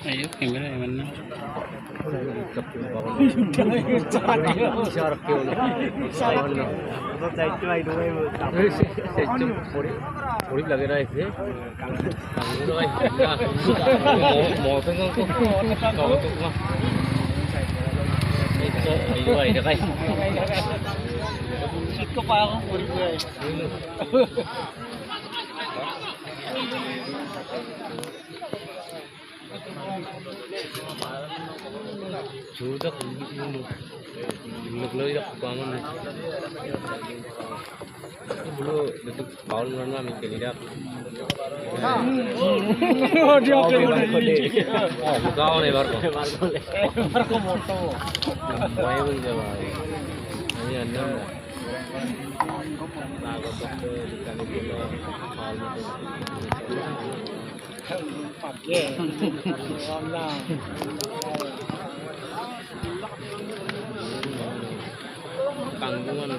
Ayo, gimana ya mana? लगे रहा इसे मौसम sudah belum ya bangun belum detik tahun mana mikir dia dia kau nih baru moto bayi pun jawab ini anda lagu itu ikan itu pakai orang tanggungan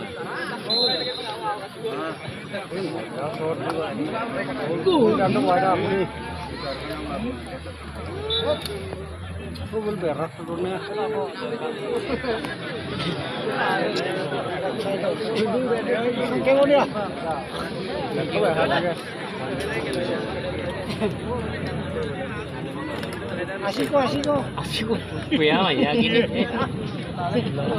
beras turunnya asiko kuya ya gini mau